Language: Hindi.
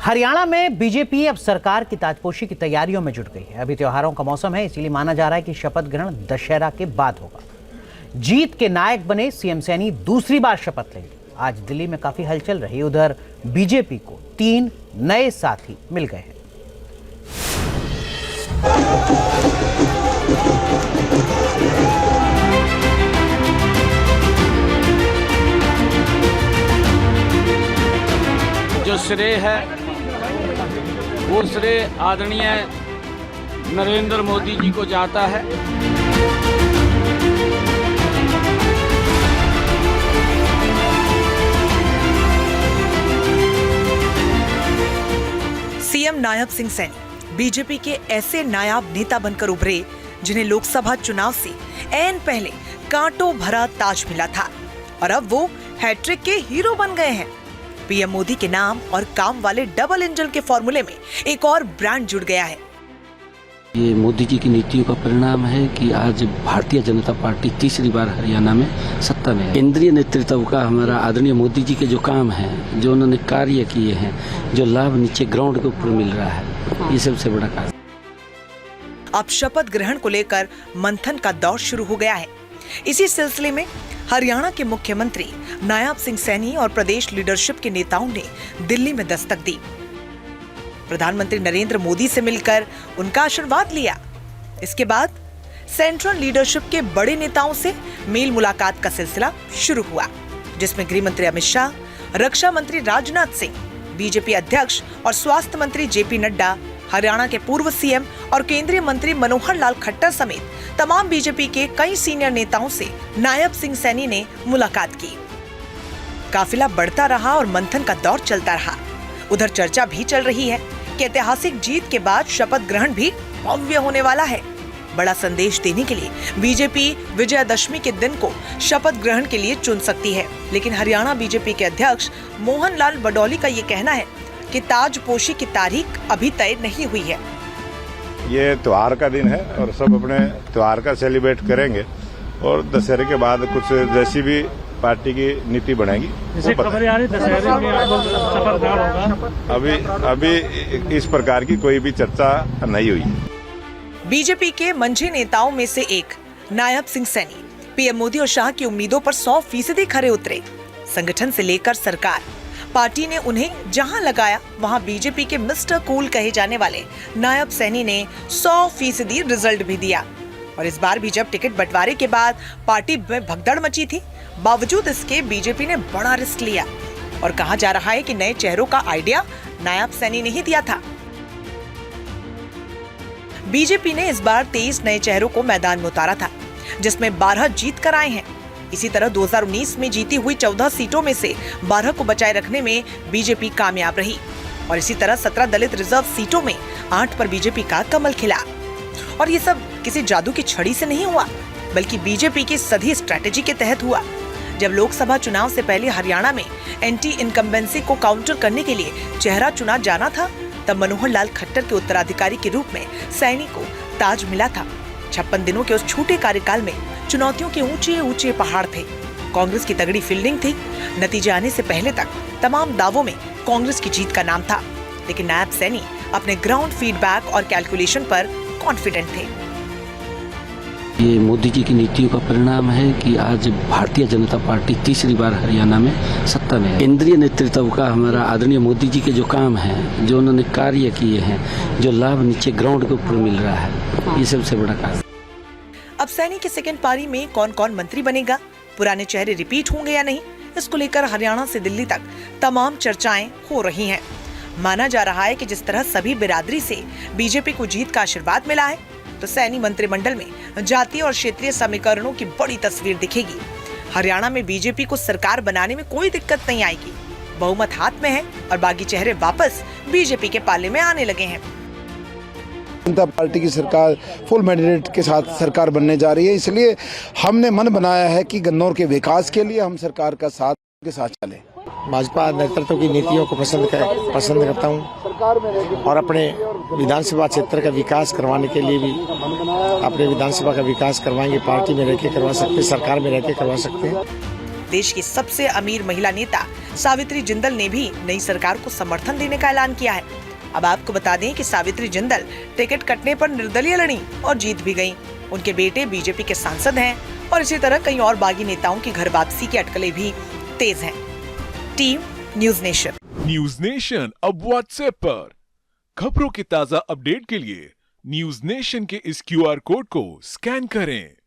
हरियाणा में बीजेपी अब सरकार की ताजपोशी की तैयारियों में जुट गई है। अभी त्योहारों का मौसम है, इसीलिए माना जा रहा है कि शपथ ग्रहण दशहरा के बाद होगा। जीत के नायक बने सीएम सैनी दूसरी बार शपथ लेंगे। आज दिल्ली में काफी हलचल रही। उधर बीजेपी को 3 नए साथी मिल गए हैं। जो श्रेय है वो श्रेय आदरणीय नरेंद्र मोदी जी को जाता है। सीएम नायब सिंह सैनी बीजेपी के ऐसे नायाब नेता बनकर उभरे जिन्हें लोकसभा चुनाव से ऐन पहले कांटों भरा ताज मिला था और अब वो हैट्रिक के हीरो बन गए हैं। पीएम मोदी के नाम और काम वाले डबल इंजन के फॉर्मूले में एक और ब्रांड जुड़ गया है। ये मोदी जी की नीतियों का परिणाम है कि आज भारतीय जनता पार्टी तीसरी बार हरियाणा में सत्ता में है। केंद्रीय नेतृत्व का हमारा आदरणीय मोदी जी के जो काम है, जो उन्होंने कार्य किए हैं, जो लाभ नीचे ग्राउंड के ऊपर मिल रहा है, ये सबसे बड़ा कार्य। अब शपथ ग्रहण को लेकर मंथन का दौर शुरू हो गया है। इसी सिलसिले में हरियाणा के मुख्यमंत्री नायब सिंह सैनी और प्रदेश लीडरशिप के नेताओं ने दिल्ली में दस्तक दी। प्रधानमंत्री नरेंद्र मोदी से मिलकर उनका आशीर्वाद लिया। इसके बाद सेंट्रल लीडरशिप के बड़े नेताओं से मेल मुलाकात का सिलसिला शुरू हुआ, जिसमें गृह मंत्री अमित शाह, रक्षा मंत्री राजनाथ सिंह, बीजेपी अध्यक्ष और स्वास्थ्य मंत्री जेपी नड्डा, हरियाणा के पूर्व सीएम और केंद्रीय मंत्री मनोहर लाल खट्टर समेत तमाम बीजेपी के कई सीनियर नेताओं से नायब सिंह सैनी ने मुलाकात की। काफिला बढ़ता रहा और मंथन का दौर चलता रहा। उधर चर्चा भी चल रही है कि ऐतिहासिक जीत के बाद शपथ ग्रहण भी भव्य होने वाला है। बड़ा संदेश देने के लिए बीजेपी विजयादशमी के दिन को शपथ ग्रहण के लिए चुन सकती है, लेकिन हरियाणा बीजेपी के अध्यक्ष मोहन लाल बडौली का ये कहना है कि ताजपोशी की तारीख अभी तय नहीं हुई है। ये त्योहार का दिन है और सब अपने त्योहार का सेलिब्रेट करेंगे और दशहरे के बाद कुछ जैसी भी पार्टी की नीति बनेगी। खबर आ रही दशहरे में शपथ ग्रहण होगा। अभी इस प्रकार की कोई भी चर्चा नहीं हुई। बीजेपी के मंझे नेताओं में से एक नायब सिंह सैनी पीएम मोदी और शाह की उम्मीदों पर 100% खरे उतरे। संगठन से लेकर सरकार, पार्टी ने उन्हें जहां लगाया वहां बीजेपी के मिस्टर कूल कहे जाने वाले नायब सैनी ने 100% रिजल्ट भी दिया। और इस बार भी जब टिकट बंटवारे के बाद पार्टी में भगदड़ मची थी, बावजूद इसके बीजेपी ने बड़ा रिस्क लिया और कहा जा रहा है कि नए चेहरों का आइडिया नायब सैनी ने ही दिया था। बीजेपी ने इस बार 23 नए चेहरों को मैदान में उतारा था, जिसमें 12 जीत कर आए हैं। इसी तरह 2019 में जीती हुई 14 सीटों में से 12 को बचाए रखने में बीजेपी कामयाब रही और इसी तरह 17 दलित रिजर्व सीटों में 8 पर बीजेपी का कमल खिला। और ये सब किसी जादू की छड़ी से नहीं हुआ, बल्कि बीजेपी की सधी स्ट्रैटेजी के तहत हुआ। जब लोकसभा चुनाव से पहले हरियाणा में एंटी इनकम्बेंसी को काउंटर करने के लिए चेहरा चुना जाना था, तब मनोहर लाल खट्टर के उत्तराधिकारी के रूप में सैनी को ताज मिला था। 56 दिनों के उस छोटे कार्यकाल में चुनौतियों के ऊंचे ऊंचे पहाड़ थे। कांग्रेस की तगड़ी फील्डिंग थी। नतीजे आने से पहले तक तमाम दावों में कांग्रेस की जीत का नाम था, लेकिन नायब सैनी अपने ग्राउंड फीडबैक और कैलकुलेशन पर कॉन्फिडेंट थे। ये मोदी जी की नीतियों का परिणाम है कि आज भारतीय जनता पार्टी तीसरी बार हरियाणा में सत्ता में है। केंद्रीय नेतृत्व का हमारा आदरणीय मोदी जी के जो काम है, जो उन्होंने कार्य किए हैं, जो लाभ नीचे ग्राउंड के ऊपर मिल रहा है, ये सबसे बड़ा कार्य। अब सैनी की सेकेंड पारी में कौन कौन मंत्री बनेगा, पुराने चेहरे रिपीट होंगे या नहीं, इसको लेकर हरियाणा से दिल्ली तक तमाम चर्चाएं हो रही हैं। माना जा रहा है कि जिस तरह सभी बिरादरी से बीजेपी को जीत का आशीर्वाद मिला है, तो सैनी मंत्रिमंडल में जातीय और क्षेत्रीय समीकरणों की बड़ी तस्वीर दिखेगी। हरियाणा में बीजेपी को सरकार बनाने में कोई दिक्कत नहीं आएगी। बहुमत हाथ में है और बाकी चेहरे वापस बीजेपी के पाले में आने लगे हैं। जनता पार्टी की सरकार फुल मैंडेट के साथ सरकार बनने जा रही है, इसलिए हमने मन बनाया है कि गन्नौर के विकास के लिए हम सरकार का साथ के साथ चलें। भाजपा नेतृत्व की नीतियों को पसंद करता हूं और अपने विधानसभा क्षेत्र का विकास करवाने के लिए भी अपने विधानसभा का विकास करवाएंगे। पार्टी में रहकर करवा सकते हैं, सरकार में रहकर करवा सकते हैं। देश की सबसे अमीर महिला नेता सावित्री जिंदल ने भी नई सरकार को समर्थन देने का ऐलान किया है। अब आपको बता दें कि सावित्री जिंदल टिकट कटने पर निर्दलीय लड़ी और जीत भी गयी। उनके बेटे बीजेपी के सांसद हैं और इसी तरह कई और बागी नेताओं की घर वापसी की अटकलें भी तेज हैं। Team news nation. News nation अब व्हाट्सएप पर खबरों के ताजा अपडेट के लिए न्यूज नेशन के इस QR कोड को स्कैन करें।